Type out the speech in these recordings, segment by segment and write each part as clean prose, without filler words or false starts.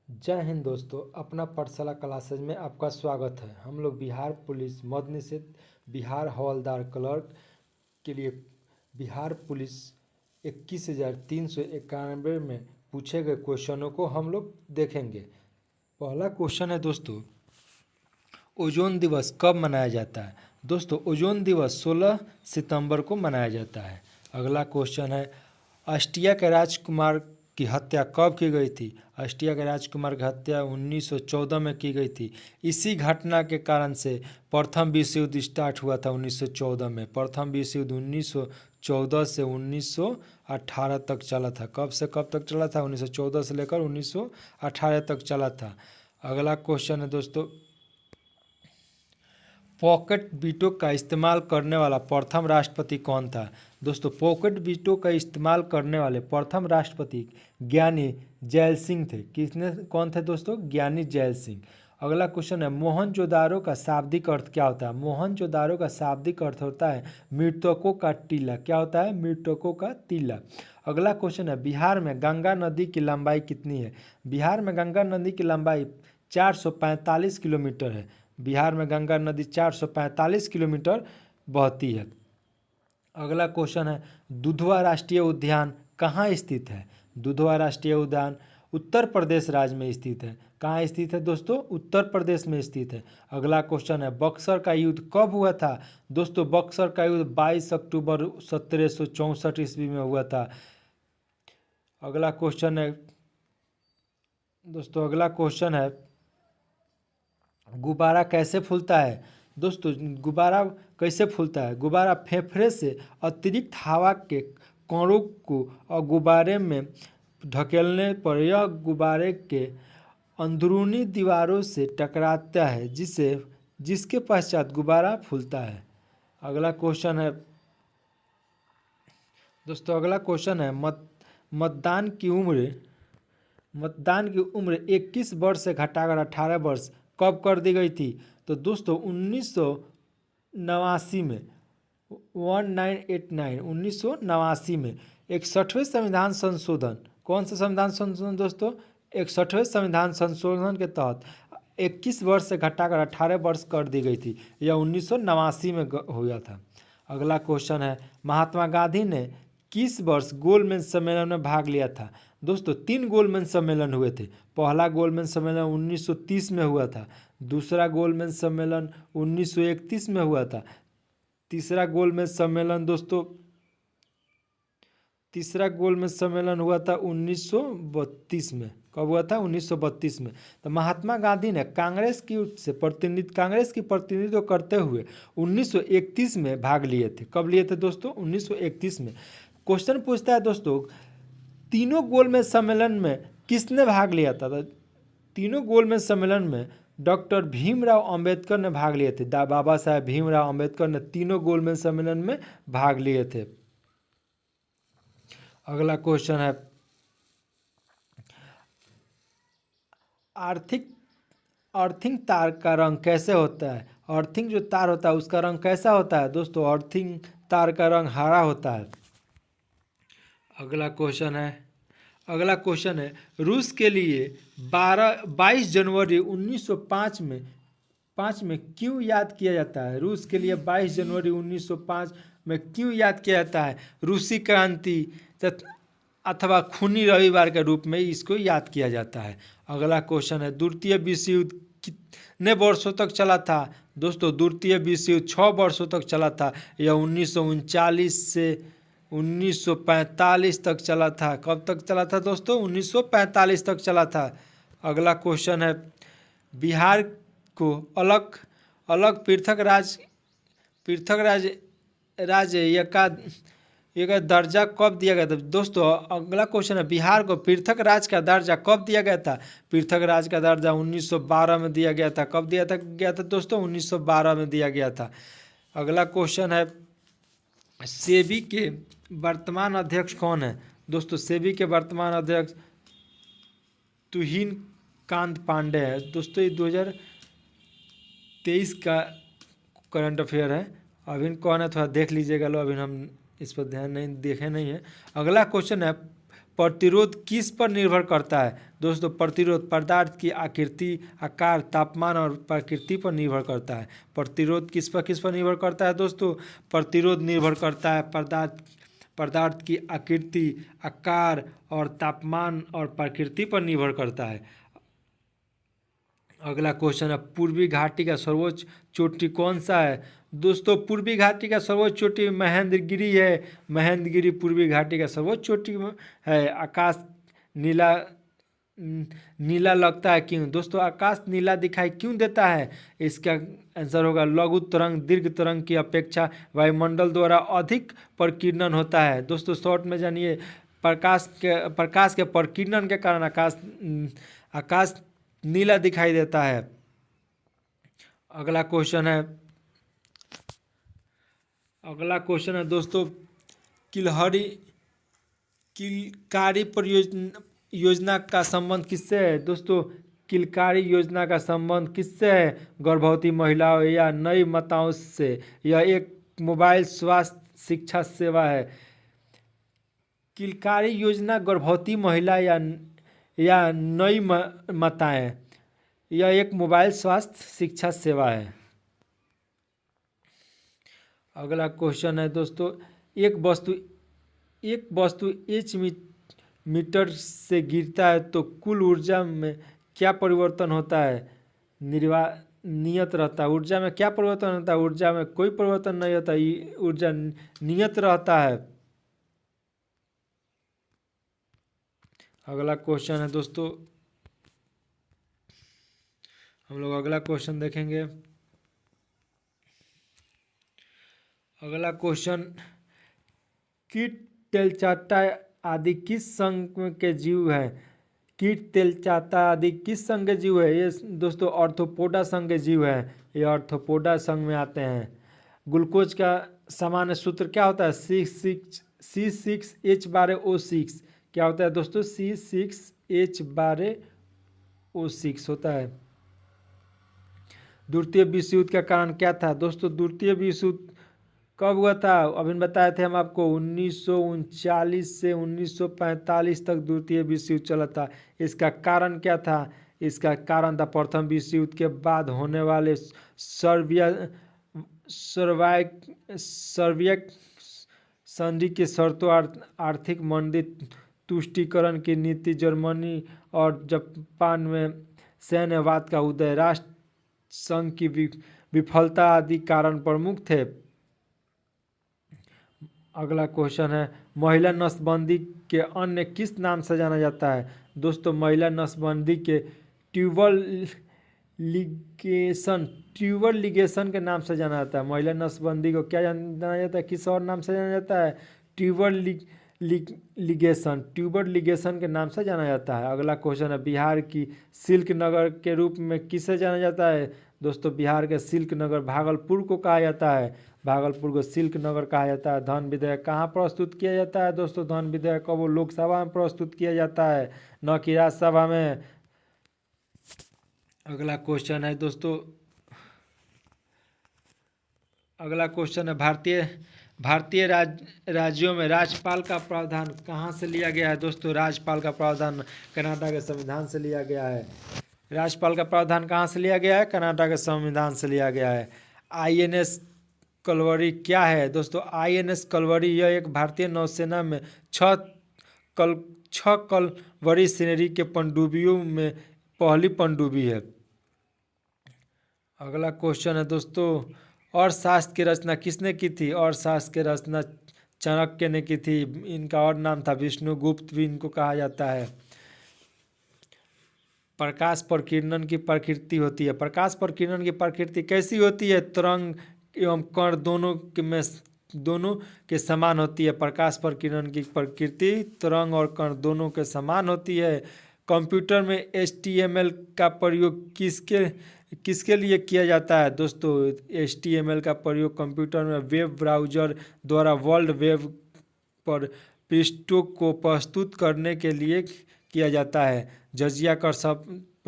जय हिंद दोस्तों, अपना पाठशाला क्लासेज में आपका स्वागत है। हम लोग बिहार पुलिस मद्य निषेध बिहार हवलदार क्लर्क के लिए बिहार पुलिस 21,391 में पूछे गए क्वेश्चनों को हम लोग देखेंगे। पहला क्वेश्चन है दोस्तों, ओजोन दिवस कब मनाया जाता है? दोस्तों, ओजोन दिवस 16 सितंबर को मनाया जाता है। अगला क्वेश्चन है, ऑस्ट्रिया के राजकुमार की हत्या कब की गई थी? ऑस्ट्रिया के राजकुमार की हत्या 1914 में की गई थी। इसी घटना के कारण से प्रथम विश्व युद्ध स्टार्ट हुआ था 1914 में। प्रथम विश्व युद्ध 1914 से 1918 तक चला था। कब से कब तक चला था? 1914 से लेकर 1918 तक चला था। अगला क्वेश्चन है दोस्तों, पॉकेट वीटो का इस्तेमाल करने वाला प्रथम राष्ट्रपति कौन था? दोस्तों, पॉकेट वीटो का इस्तेमाल करने वाले प्रथम राष्ट्रपति ज्ञानी जैल सिंह थे। कौन थे दोस्तों? ज्ञानी जैल सिंह। अगला क्वेश्चन है, मोहनजोदारो का शाब्दिक अर्थ क्या होता है? मोहनजोदारो का शाब्दिक अर्थ होता है मृतकों का टीला। क्या होता है? मृतकों का टीला। अगला क्वेश्चन है, बिहार में गंगा नदी की लंबाई कितनी है? बिहार में गंगा नदी की लंबाई 445 किलोमीटर है। बिहार में गंगा नदी 445 किलोमीटर बहती है। अगला क्वेश्चन है, दुधवा राष्ट्रीय उद्यान कहाँ स्थित है? दुधवा राष्ट्रीय उद्यान उत्तर प्रदेश राज्य में स्थित है। कहाँ स्थित है दोस्तों? उत्तर प्रदेश में स्थित है। अगला क्वेश्चन है, बक्सर का युद्ध कब हुआ था? दोस्तों, बक्सर का युद्ध 22 अक्टूबर 1764 ईस्वी में हुआ था। अगला क्वेश्चन है दोस्तों, अगला क्वेश्चन है, गुब्बारा कैसे फूलता है? दोस्तों, गुब्बारा कैसे फूलता है? गुब्बारा फेफड़े से अतिरिक्त हवा के कणों को और गुब्बारे में धकेलने पर यह गुब्बारे के अंदरूनी दीवारों से टकराता है, जिसके पश्चात गुब्बारा फूलता है। अगला क्वेश्चन है दोस्तों, अगला क्वेश्चन है, मतदान की उम्र 21 वर्ष से घटाकर 18 वर्ष कब कर दी गई थी? तो दोस्तों, 1989 में 1989 में 61वें संविधान संशोधन, कौन सा संविधान संशोधन दोस्तों? 61वें संविधान संशोधन के तहत 21 वर्ष से घटाकर 18 वर्ष कर दी गई थी। यह 1989 में हुआ था। अगला क्वेश्चन है, महात्मा गांधी ने किस वर्ष गोलमेज सम्मेलन में भाग लिया था? दोस्तों, 3 गोलमेज सम्मेलन हुए थे। पहला गोलमेज सम्मेलन 1930 में हुआ था। दूसरा गोलमेज सम्मेलन 1931 में हुआ था। तीसरा गोलमेज सम्मेलन हुआ था 1932 में। कब हुआ था? 1932 में। तो महात्मा गांधी ने कांग्रेस की प्रतिनिधित्व करते हुए 1931 में भाग लिए थे। कब लिए थे दोस्तों? 1931 में। क्वेश्चन पूछता है दोस्तों, तीनों गोलमेज सम्मेलन में किसने भाग लिया था? तो तीनों गोलमेज सम्मेलन में डॉक्टर भीमराव अंबेडकर ने भाग लिए थे। बाबा साहेब भीमराव अंबेडकर ने तीनों गोलमेज सम्मेलन में भाग लिए थे। अगला क्वेश्चन है, अर्थिंग तार का रंग कैसे होता है? अर्थिंग जो तार होता है उसका रंग कैसा होता है? दोस्तों, अर्थिंग तार का रंग हरा होता है। अगला क्वेश्चन है, रूस के लिए 22 जनवरी 1905 में क्यों याद किया जाता है? रूस के लिए 22 जनवरी 1905 में क्यों याद किया जाता है? रूसी क्रांति अथवा खूनी रविवार के रूप में इसको याद किया जाता है। अगला क्वेश्चन है, द्वितीय विश्व युद्ध कितने वर्षों तक चला था? दोस्तों, द्वितीय विश्व युद्ध 6 वर्षों तक चला था। यह 1939 से 1945 तक चला था। कब तक चला था दोस्तों? 1945 तक चला था। अगला क्वेश्चन है, बिहार को अलग अलग पृथक राज्य का दर्जा कब दिया गया था? दोस्तों, अगला क्वेश्चन है, बिहार को पृथक राज्य का दर्जा कब दिया गया था? पृथक राज्य का दर्जा 1912 में दिया गया था। कब दिया था दोस्तों? 1912 में दिया गया था। अगला क्वेश्चन है, सेबी के वर्तमान अध्यक्ष कौन है? दोस्तों, सेबी के वर्तमान अध्यक्ष तुहिन कांत पांडे है। दोस्तों, ये 2023 का करंट अफेयर है। अभी कौन है थोड़ा देख लीजिएगा लो, अभी हम इस पर ध्यान नहीं देखे नहीं है। अगला क्वेश्चन है, प्रतिरोध किस पर निर्भर करता है? दोस्तों प्रतिरोध पदार्थ की आकृति, आकार, तापमान और प्रकृति पर निर्भर करता है। प्रतिरोध किस पर निर्भर करता है दोस्तों? प्रतिरोध निर्भर करता है पदार्थ की आकृति, आकार और तापमान और प्रकृति पर निर्भर करता है। अगला क्वेश्चन है, पूर्वी घाटी का सर्वोच्च चोटी कौन सा है? दोस्तों पूर्वी घाटी का सर्वोच्च चोटी महेंद्रगिरी है। महेंद्रगिरी पूर्वी घाटी का सर्वोच्च चोटी है। आकाश नीला नीला लगता है क्यों? दोस्तों आकाश नीला दिखाई क्यों देता है? इसका आंसर होगा लघु तरंग दीर्घ तरंग की अपेक्षा वायुमंडल द्वारा अधिक प्रकीर्णन होता है। दोस्तों शॉर्ट में जानिए, प्रकाश के प्रकीर्णन के कारण आकाश नीला दिखाई देता है। अगला क्वेश्चन है दोस्तों, किलकारी योजना का संबंध किससे है? दोस्तों किलकारी योजना का संबंध किससे है? गर्भवती महिलाओं या नई माताओं से। यह एक मोबाइल स्वास्थ्य शिक्षा सेवा है। किलकारी योजना गर्भवती महिला या नई माताएं, यह एक मोबाइल स्वास्थ्य शिक्षा सेवा है। अगला क्वेश्चन है दोस्तों, एक वस्तु एच मीटर से गिरता है तो कुल ऊर्जा में क्या परिवर्तन होता है? नियत रहता है। ऊर्जा में क्या परिवर्तन होता है? ऊर्जा में कोई परिवर्तन नहीं होता, ऊर्जा नियत रहता है। अगला क्वेश्चन है दोस्तों, हम लोग अगला क्वेश्चन देखेंगे। अगला क्वेश्चन, कीट, तेलचाट्टा आदि किस संघ के जीव है? कीट, तेलचाट्टा आदि किस संघ के जीव है? ये दोस्तों ऑर्थोपोडा संघ के जीव है। ये ऑर्थोपोडा संघ में आते हैं। ग्लूकोज का सामान्य सूत्र क्या होता है? C6H12O6। क्या होता है दोस्तों? C6H12O6 होता है। द्वितीय विश्व युद्ध का कारण क्या था? दोस्तों द्वितीय विश्व युद्ध कब हुआ था? अभी बताए थे हम आपको, 1939 से 1945 तक द्वितीय विश्व युद्ध चला था। इसका कारण क्या था? इसका कारण था प्रथम विश्व युद्ध के बाद होने वाले सर्वियत संधि के शर्तों, आर्थिक मंदी, तुष्टीकरण की नीति, जर्मनी और जापान में सैन्यवाद का उदय, राष्ट्र संघ की विफलता आदि कारण प्रमुख थे। अगला क्वेश्चन है, महिला नसबंदी के अन्य किस नाम से जाना जाता है? दोस्तों महिला नसबंदी के ट्यूबर लिगेशन के नाम से जाना जाता है। महिला नसबंदी को क्या जाना जाता है? किस और नाम से जाना जाता है? ट्यूबर लिगेशन के नाम से जाना जाता है। अगला क्वेश्चन है, बिहार की सिल्क नगर के रूप में किसे जाना जाता है? दोस्तों बिहार के सिल्क नगर भागलपुर को कहा जाता है। भागलपुर को सिल्क नगर कहा जाता है। धन विधेयक कहाँ प्रस्तुत किया जाता है? दोस्तों धन विधेयक को वो लोकसभा में प्रस्तुत किया जाता है, न कि राज्यसभा में। अगला क्वेश्चन है दोस्तों, अगला क्वेश्चन है, भारतीय राज्यों में राज्यपाल का प्रावधान कहाँ से लिया गया है? दोस्तों राज्यपाल का प्रावधान कनाडा के संविधान से लिया गया है। राज्यपाल का प्रावधान कहाँ से लिया गया है? कनाडा के संविधान से लिया गया है। INS कलवरी क्या है? दोस्तों INS कलवरी यह एक भारतीय नौसेना में 6 कलवरी श्रेणी के पनडुब्बियों में पहली पनडुब्बी है। अगला क्वेश्चन है दोस्तों, अर्थशास्त्र की रचना किसने की थी? अर्थशास्त्र की रचना चाणक्य ने की थी। इनका और नाम था विष्णुगुप्त भी इनको कहा जाता है। प्रकाश प्रकीर्णन की प्रकृति होती है। प्रकाश प्रकीर्णन की प्रकृति कैसी होती है? तरंग एवं कण दोनों के समान होती है। प्रकाश प्रकीर्णन की प्रकृति तरंग और कण दोनों के समान होती है। कंप्यूटर में HTML का प्रयोग किसके लिए किया जाता है? दोस्तों HTML का प्रयोग कंप्यूटर में वेब ब्राउज़र द्वारा वर्ल्ड वेब पर पृष्ठों को प्रस्तुत करने के लिए किया जाता है। जजिया कर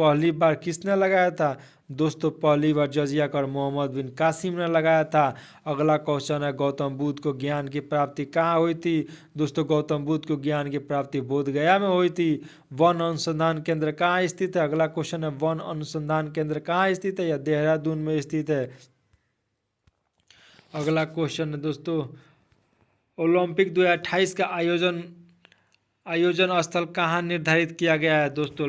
पहली बार किसने लगाया था दोस्तों? पहली बार जजिया कर मोहम्मद बिन कासिम ने लगाया था। अगला क्वेश्चन है, गौतम बुद्ध को ज्ञान की प्राप्ति कहाँ हुई थी दोस्तों? गौतम बुद्ध को ज्ञान की प्राप्ति बोध गया में हुई थी। वन अनुसंधान केंद्र कहाँ स्थित है? अगला क्वेश्चन है, वन अनुसंधान केंद्र कहाँ स्थित है? यह देहरादून में स्थित है। अगला क्वेश्चन है दोस्तों, ओलंपिक 2028 का आयोजन स्थल कहाँ निर्धारित किया गया है दोस्तों?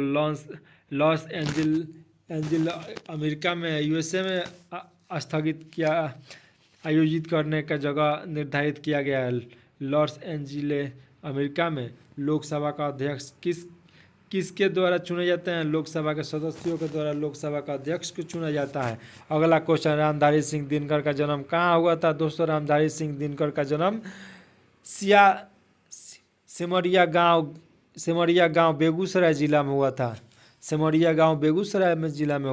लॉस एंजिल अमेरिका में, यूएसए में आयोजित करने का जगह निर्धारित किया गया है लॉस एंजिले अमेरिका में। लोकसभा का अध्यक्ष किसके द्वारा चुने जाते हैं? लोकसभा के सदस्यों के द्वारा लोकसभा का अध्यक्ष को चुना जाता है। अगला क्वेश्चन, रामधारी सिंह दिनकर का जन्म कहाँ हुआ था दोस्तों? रामधारी सिंह दिनकर का जन्म सिमरिया गांव बेगूसराय जिला में हुआ था। सिमरिया गांव बेगूसराय में जिला में